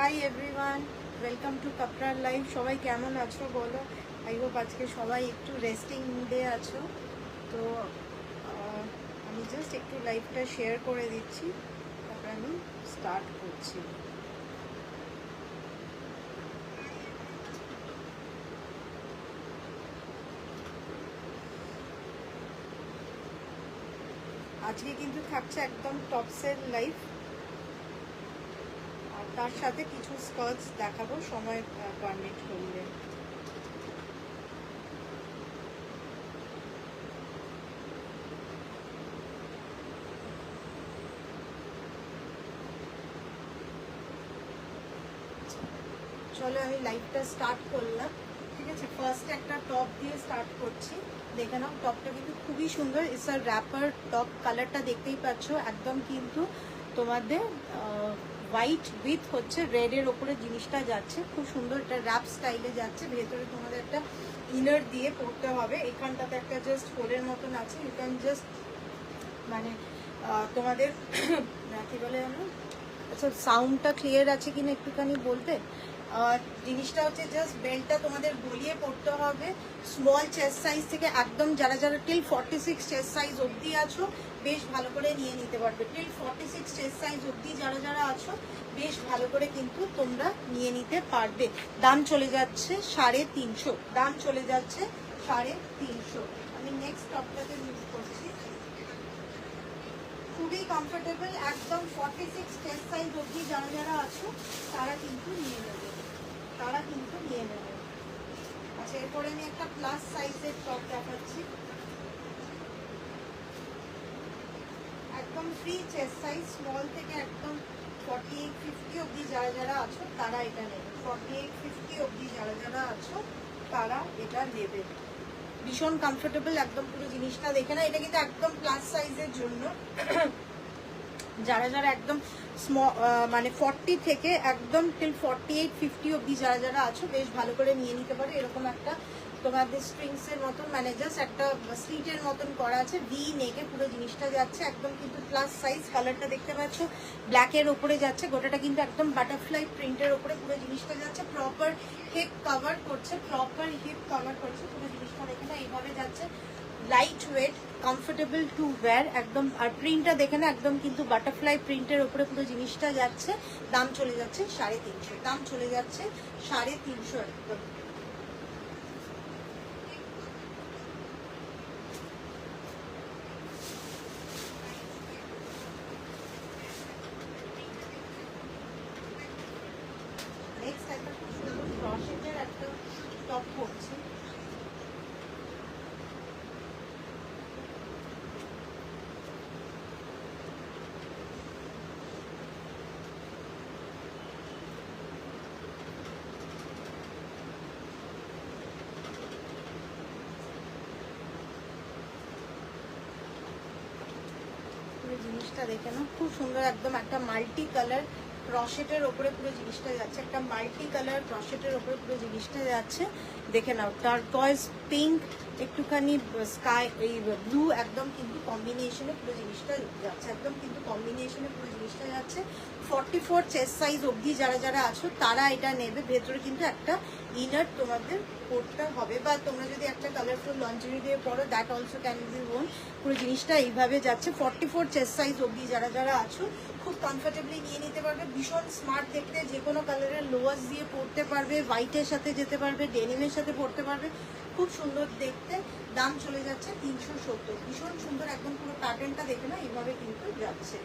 High everyone, welcome to কাপড়ার life. সবাই কেমন আছো বলো? আই হোপ আজকে সবাই একটু রেস্টিং মুডে আছো। তো আমি জাস্ট একটু লাইফটা শেয়ার করে দিচ্ছি, তারপর আমি স্টার্ট করছি। আজকে কিন্তু থাকছে একদম টপসের লাইফ, আর তার সাথে কিছু স্কার্টস দেখাবো সময় পারমিট করলে। চলো আমি লাইভটা স্টার্ট করলাম, ঠিক আছে। ফার্স্ট একটা টপ দিয়ে স্টার্ট করছি। দেখে নাও, টপটা কিন্তু খুবই সুন্দর। ইটস আর র্যাপার টপ, কালারটা দেখতেই পাচ্ছ। একদম কিন্তু তোমাদের হোয়াইট উইথ হচ্ছে রেডের ওপরে জিনিসটা যাচ্ছে, খুব সুন্দর। এটা র্যাপ স্টাইলে যাচ্ছে। ভেতরে তোমাদের একটা ইনার দিয়ে পরতে হবে। এখানটাতে একটা জাস্ট হোলের মতন আছে, ইউ ক্যান জাস্ট মানে তোমাদের কি বলে জানো, আচ্ছা সাউন্ডটা ক্লিয়ার আছে কিনা একটুখানি বলতে। জিনিসটা হচ্ছে জাস্ট বেল্টটা তোমাদের গলিয়ে পড়তে হবে। স্মল চেস্ট সাইজ থেকে একদম যারা যারা টিল 46 চেস্ট সাইজ অবধি আছো বেশ ভালো করে নিয়ে নিতে পারবে। টিল 46 চেস্ট সাইজ অবধি যারা যারা আছো বেশ ভালো করে কিন্তু তোমরা নিয়ে নিতে পারবে। দাম চলে যাচ্ছে 350, দাম চলে যাচ্ছে 350। আমি নেক্সট টপটাতে মুভ করছি। খুবই কমফোর্টেবল, একদম 46 চেস্ট সাইজ অবধি যারা যারা আছো তারা কিন্তু নিয়ে নেবে, তারা কিন্তু নিয়ে নেবে। আচ্ছা, এরপরে আমি একটা প্লাস সাইজের টপ দেখাচ্ছি। একদম ফ্রি চেস্ট সাইজ, স্মল থেকে একদম 48-50 অবধি যারা যারা আছো তারা এটা নেবে। 48-50 অবধি যারা যারা আছো তারা এটা নেবে। ভীষণ কমফোর্টেবল একদম পুরো জিনিসটা। দেখে না, এটা কিন্তু একদম প্লাস সাইজের জন্য। যারা যারা একদম মানে 40 থেকে একদম টিল 48-50 অবধি যারা যারা আছো বেশ ভালো করে নিয়ে নিতে পারো। এরকম একটা তোমাদের স্ট্রিংস এর মতন, মানে জাস্ট একটা স্লিটের মতন করা আছে, ভি নেকে পুরো জিনিসটা যাচ্ছে। একদম কিন্তু প্লাস সাইজ, কালারটা দেখতে পাচ্ছ ব্ল্যাকের ওপরে যাচ্ছে। গোটাটা কিন্তু একদম বাটারফ্লাই প্রিন্টের ওপরে পুরো জিনিসটা যাচ্ছে। প্রপার হিপ কভার করছে, প্রপার হিপ কভার করছে পুরো জিনিসটা। দেখে না, এইভাবে যাচ্ছে। Light weight, comfortable two wire একদম। আর প্রিন্টটা দেখে না, একদম কিন্তু বাটারফ্লাই প্রিন্টের ওপরে পুরো জিনিসটা যাচ্ছে। দাম চলে যাচ্ছে 350, দাম চলে যাচ্ছে 350 একদম। নেক্সট একটা খুব সুন্দর ক্রশেটের একটা টপ পড়ছে। জিনিসটা দেখে না, খুব সুন্দর। একদম একটা মাল্টি কালার ক্রশেটের ওপরে পুরো জিনিসটা যাচ্ছে। একটা মাল্টি কালার ক্রশেটের ওপরে পুরো জিনিসটা যাচ্ছে। দেখে নাও, টার্কয়েজ পিঙ্ক, একটুখানি স্কাই, এই ব্লু, একদম কিন্তু কম্বিনেশনে পুরো জিনিসটা যাচ্ছে। একদম কিন্তু কম্বিনেশনে পুরো জিনিসটা যাচ্ছে। 44 চেস্ট সাইজ অবধি যারা যারা আছো তারা এটা নেবে। ভেতরে কিন্তু একটা ইনার তোমাদের পরতে হবে, বা তোমরা যদি একটা কালারফুল লঞ্জারি দিয়ে পরো, that also can be worn. পুরো জিনিসটা এইভাবে যাচ্ছে। 44 চেস্ট সাইজ অবধি যারা যারা আছো খুব কমফোর্টেবলি নিয়ে নিতে পারবে। ভীষণ স্মার্ট দেখতে, যে কোনো কালারের লোয়ার্স দিয়ে পরতে পারবে, হোয়াইটের সাথে যেতে পারবে, ডেনিমের সাথে পরতে পারবে, খুব সুন্দর দেখতে। দাম চলে যাচ্ছে 370। ভীষণ সুন্দর, একদম পুরো প্যাটার্নটা দেখে না এইভাবে কিন্তু যাচ্ছে।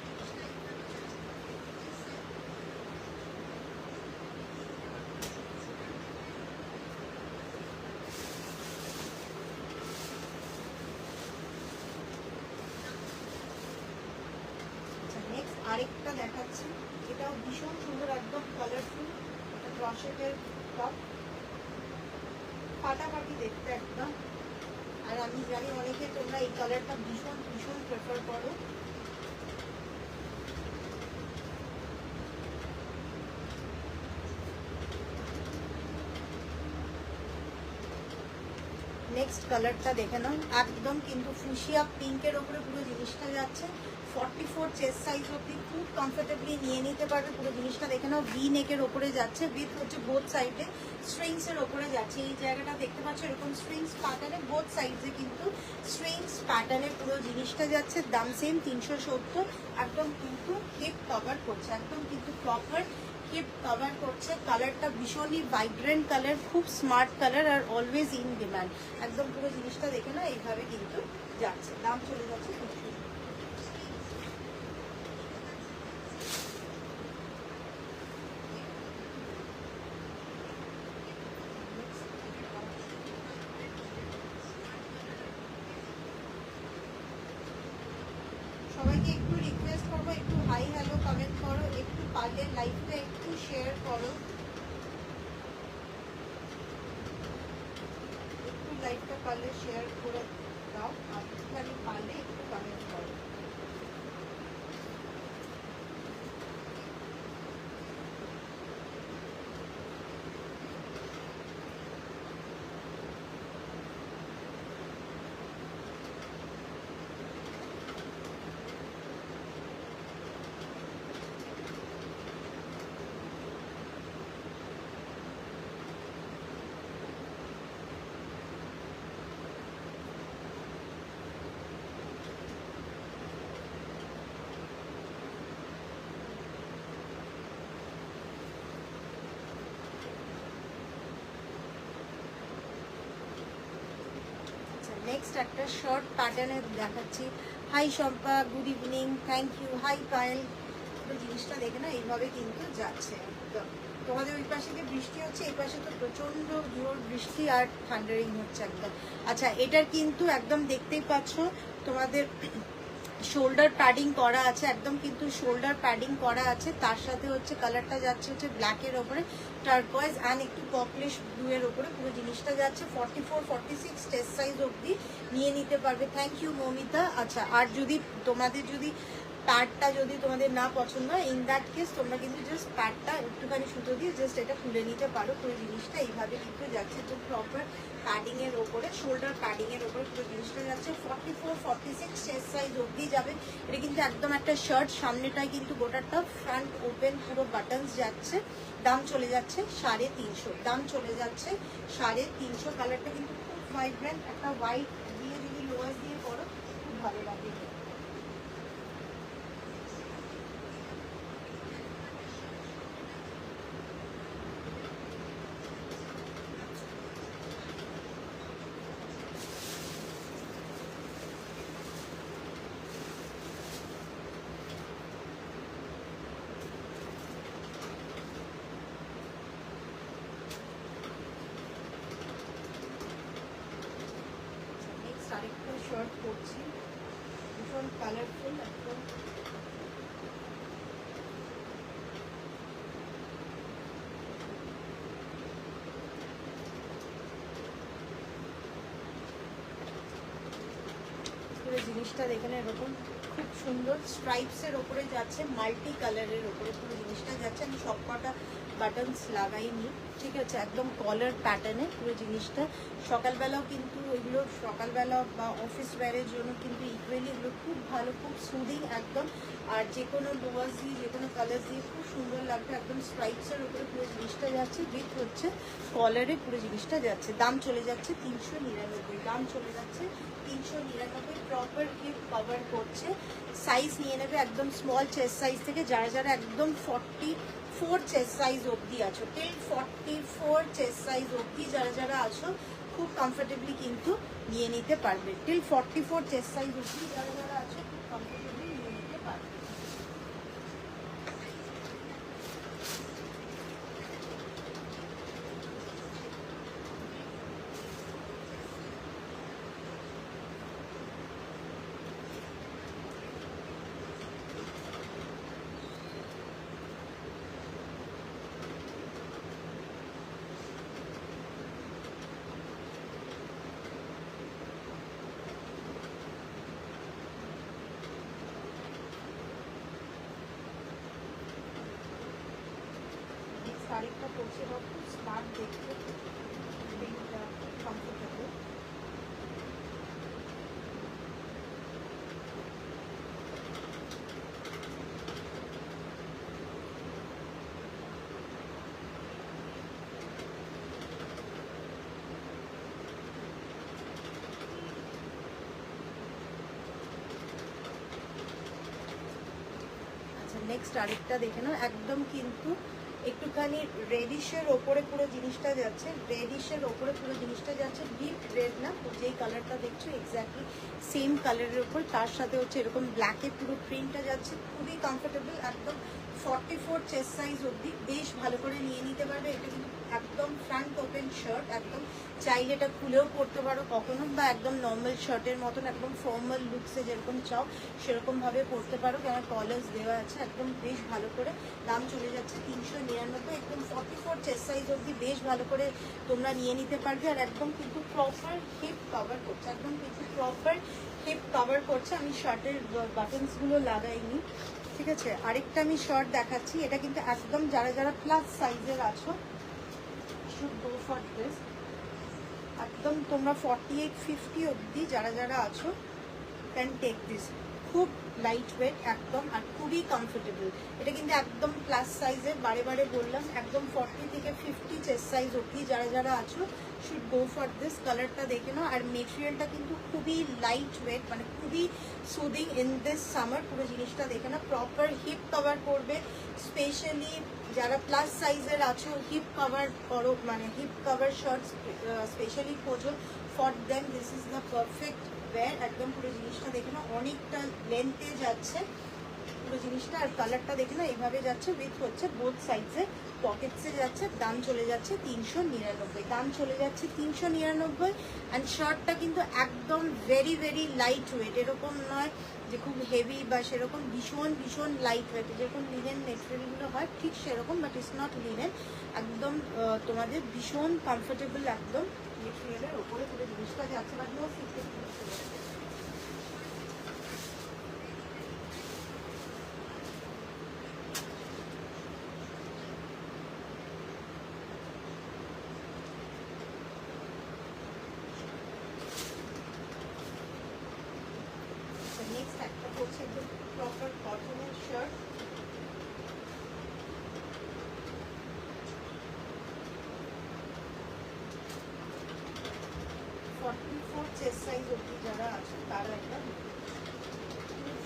নেক্সট আরেকটা দেখাচ্ছি, এটাও ভীষণ সুন্দর, একদম কালারফুল। একটা ক্রশেটের টপ, ফাটাফাটি দেখতে একদম। আর আমি জানি অনেকে তোমরা এই কালারটা ভীষণ ভীষণ প্রেফার করো। নেক্সট কালারটা দেখে নাও, একদম কিন্তু ফুশিয়া পিঙ্কের ওপরে পুরো জিনিসটা যাচ্ছে। 44 চেস্ট সাইজ অব্দি খুব কমফোর্টেবলি নিয়ে নিতে পারবে। পুরো জিনিসটা দেখে নাও, ভি নেকের ওপরে যাচ্ছে, উইথ হচ্ছে বোথ সাইডে স্ট্রিংস এর ওপরে যাচ্ছে। এই জায়গাটা দেখতে পাচ্ছ এরকম স্ট্রিংস প্যাটার্নে, বোথ সাইডে কিন্তু স্ট্রিংস প্যাটার্নে পুরো জিনিসটা যাচ্ছে। দাম সেম 370। একদম কিন্তু হিপ কভার করছে, একদম কিন্তু প্রপার হিপ কভার করছে। কালারটা ভীষণই ভাইব্রেন্ট কালার, খুব স্মার্ট কালার আর অলওয়েজ ইন ডিমান্ড। একদম পুরো জিনিসটা দেখে না এইভাবে কিন্তু যাচ্ছে। দাম চলে যাচ্ছে 300। সবাইকে একটু রিকোয়েস্ট করবো, একটু হাই হ্যালো কমেন্ট করো, একটু পারলে লাইভটা একটু শেয়ার করো, একটু লাইভটা পারলে শেয়ার করে দাও, আর একটুখানি পারলে একটু কমেন্ট করো। নেক্সট একটা শর্ট প্যাটার্নে দেখাচ্ছি। Hi Shampa, good evening, thank you. Hi Payel. তো জিনিসটা দেখে না এইভাবে কিন্তু যাচ্ছে। একদম তোমাদের ওই পাশে যে বৃষ্টি হচ্ছে, এই পাশে তো প্রচন্ড জোর বৃষ্টি আর থান্ডারিং হচ্ছে একদম। আচ্ছা, এটার কিন্তু একদম দেখতেই পাচ্ছ তোমাদের শোল্ডার প্যাডিং করা আছে, একদম কিন্তু শোল্ডার প্যাডিং করা আছে। তার সাথে হচ্ছে কালারটা যাচ্ছে হচ্ছে ব্ল্যাকের ওপরে টার্কোয়েজ অ্যান্ড একটু পপলিশ ব্লু এর ওপরে পুরো জিনিসটা যাচ্ছে। 44 46 টেস্ট সাইজ অবধি নিয়ে নিতে পারবে। Thank you Moumita. আচ্ছা, আর যদি তোমাদের যদি প্যাডটা যদি তোমাদের না পছন্দ হয়, ইন দ্যাট কেস তোমরা কিন্তু জাস্ট প্যাডটা একটুখানি সুতো দিয়ে জাস্ট এটা খুলে নিতে পারো। পুরো জিনিসটা এইভাবে কিন্তু যাচ্ছে, তো প্রপার প্যাডিং এর ওপরে, শোল্ডার প্যাডিং এর ওপরে পুরো জিনিসটা যাচ্ছে। 44 46 চেস্ট সাইজ অবধি যাবে। এটা কিন্তু একদম একটা শার্ট, সামনেটায় কিন্তু গোটাটা ফ্রন্ট ওপেন, পুরো বাটনস যাচ্ছে। দাম চলে যাচ্ছে 350। দাম চলে যাচ্ছে 350। কালারটা কিন্তু খুব ভাইব্রেন্ট, একটা হোয়াইট দিয়ে যদি লোয়ার দিয়ে পরো খুব ভালো লাগে। আরেকটা শার্ট পরছি, ভীষণ কালারফুল একদম। পুরো জিনিসটা দেখেন এরকম খুব সুন্দর স্ট্রাইপস এর ওপরে যাচ্ছে, মাল্টি কালারের ওপরে পুরো জিনিসটা যাচ্ছে। আমি সবকটা বাটনস লাগাইনি, ঠিক আছে, একদম কলার প্যাটার্নে পুরো জিনিসটা। সকালবেলাও কিন্তু ওইগুলো সকালবেলা বা অফিস ওয়্যারের জন্য কিন্তু ইকুয়ালি এগুলো খুব ভালো, খুব সুদিং একদম। আর যে কোনো লোয়ার্স দিয়ে, যে কোনো কালার দিয়ে খুব সুন্দর লাগবে। একদম স্ট্রাইপসের উপরে পুরো জিনিসটা যাচ্ছে, উইথ হচ্ছে কলারে পুরো জিনিসটা যাচ্ছে। দাম চলে যাচ্ছে 399। দাম চলে যাচ্ছে 399। প্রপার হিপ কভার করছে। সাইজ নিয়ে নেবে একদম স্মল চেস্ট সাইজ থেকে, যারা যারা একদম 44 চেস্ট সাইজ অবধি আছো, টিল 44 চেস্ট সাইজ অবধি যারা যারা আছো খুব কমফোর্টেবলি কিন্তু নিয়ে নিতে পারবে। টিল 44 চেস্ট সাইজ অবধি যারা যারা আছো খুব কমফোর্টেবলি নিয়ে নিতে পারবে। আরেকটা পড়ছে বা খুব স্মার্ট দেখতে, কমফোর্টেবল। নেক্সট আরেকটা দেখে নাও, একদম কিন্তু একটুখানি রেডিশের ওপরে পুরো জিনিসটা যাচ্ছে, রেডিশের ওপরে পুরো জিনিসটা যাচ্ছে, ডিপ রেড না, যেই কালারটা দেখছো এক্স্যাক্টলি সেম কালারের ওপর, তার সাথে হচ্ছে এরকম ব্ল্যাকে পুরো প্রিন্টটা যাচ্ছে, খুবই কমফোর্টেবল, একদম 44 চেস্ট সাইজ অবধি বেশ ভালো করে নিয়ে নিতে পারবে। এটা কিন্তু একদম ফ্রন্ট ওপেন শার্ট, একদম চাইলে এটা খুলেও পরতে পারো কখনো, বা একদম নর্মাল শার্টের মতন একদম ফর্মাল লুকসে যেরকম চাও সেরকমভাবে পরতে পারো, কেন কলার্স দেওয়া আছে, একদম বেশ ভালো করে। দাম চলে যাচ্ছে 399, একদম 44 চেস্ট সাইজ অবধি বেশ ভালো করে তোমরা নিয়ে নিতে পারবে। আর একদম কিন্তু প্রপার হিপ কভার করছে, একদম কিন্তু প্রপার হিপ কভার করছে। আমি শার্টের বাটনসগুলো লাগাইনি, ঠিক আছে। আরেকটা আমি শার্ট দেখাচ্ছি, এটা কিন্তু একদম যারা যারা প্লাস সাইজের আছো শুড গো ফর দিস। একদম তোমরা 48-50 অবধি যারা যারা আছো ক্যান টেক দিস। খুব লাইট ওয়েট একদম, আর খুবই কমফোর্টেবল। এটা কিন্তু একদম প্লাস সাইজের, বারে বারে বললাম, একদম 40 থেকে 50 চেস্ট সাইজ অবধি যারা যারা আছো শুড গো ফর দিস। কালারটা দেখে নাও, আর মেটেরিয়ালটা কিন্তু খুবই লাইট ওয়েট, মানে খুবই সুদিং ইন দিস সামার। পুরো জিনিসটা দেখে নাও, প্রপার হিপ কভার করবে। স্পেশালি যারা প্লাস সাইজের আছো, হিপ কভার করো, মানে হিপ কভার শার্টস স্পেশালি খোঁজো, for them this is the perfect wear. একদম পুরো জিনিসটা দেখে নাও, অনেকটা লেন্থে যাচ্ছে পুরো জিনিসটা, আর কালারটা দেখে নাও এইভাবে যাচ্ছে, উইথ হচ্ছে বোথ সাইডসে পকেটসে যাচ্ছে। দাম চলে যাচ্ছে 399, দাম চলে যাচ্ছে 399। অ্যান্ড শার্টটা কিন্তু একদম ভেরি ভেরি লাইট ওয়েট, এরকম নয় যে খুব হেভি বা সেরকম, ভীষণ ভীষণ লাইট ওয়েট, যেরকম লিনেন মেটেরিয়ালগুলো হয় ঠিক সেরকম, বাট ইটস নট লিনেন। একদম তোমাদের ভীষণ কমফোর্টেবল একদম মেটেরিয়ালের ওপরে পুরো জিনিসটা যাচ্ছে, বাট নো ফিফটি। নেক্সট একটা হচ্ছে একদম প্রপার কটনের শার্ট, চেস্ট সাইজ অবধি যারা আছে তারা এটা,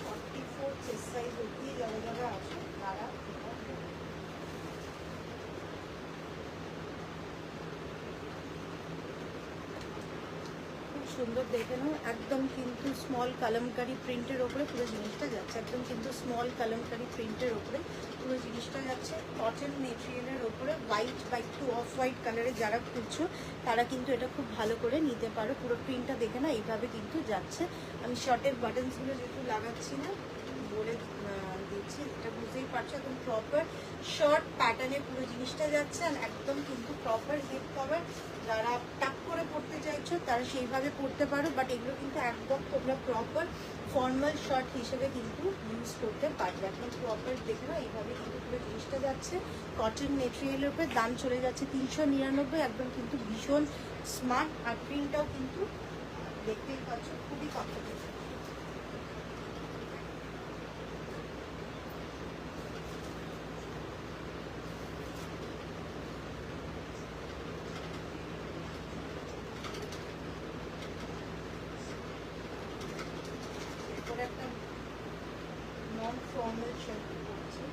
44 চেস্ট সাইজ অবধি যারা যারা আছে তারা সুন্দর দেখে নাও। একদম কিন্তু স্মল কালামকারি প্রিন্টের ওপরে পুরো জিনিসটা যাচ্ছে, একদম কিন্তু স্মল কালামকারি প্রিন্টের ওপরে পুরো জিনিসটা যাচ্ছে, কটন মেটেরিয়ালের ওপরে হোয়াইট বা একটু অফ হোয়াইট কালারে যারা খুঁজছো তারা কিন্তু এটা খুব ভালো করে নিতে পারো। পুরো প্রিন্টটা দেখে না এইভাবে কিন্তু যাচ্ছে। আমি শর্টের বাটনসগুলো যেহেতু লাগাচ্ছি না বলে দিচ্ছি, এটা বুঝতেই পারছো, একদম প্রপার শর্ট প্যাটার্নে পুরো জিনিসটা যাচ্ছে। আর একদম কিন্তু প্রপার হিপ কভার, যারা টাক করে পরতে চাইছো তারা সেইভাবে পরতে পারো, বাট এগুলো কিন্তু একদম তোমরা প্রপার ফর্মাল শার্ট হিসেবে কিন্তু ইউজ করতে পারবে। একদম প্রপার দেখে নাও এইভাবে কিন্তু পুরো জিনিসটা যাচ্ছে কটন মেটেরিয়ালের উপরে। দাম চলে যাচ্ছে 399, একদম কিন্তু ভীষণ স্মার্ট, আর প্রিন্টটাও কিন্তু দেখতেই পাচ্ছ খুবই কমফোর্টেবল। একটা নন ফর্মাল শার্ট করছি,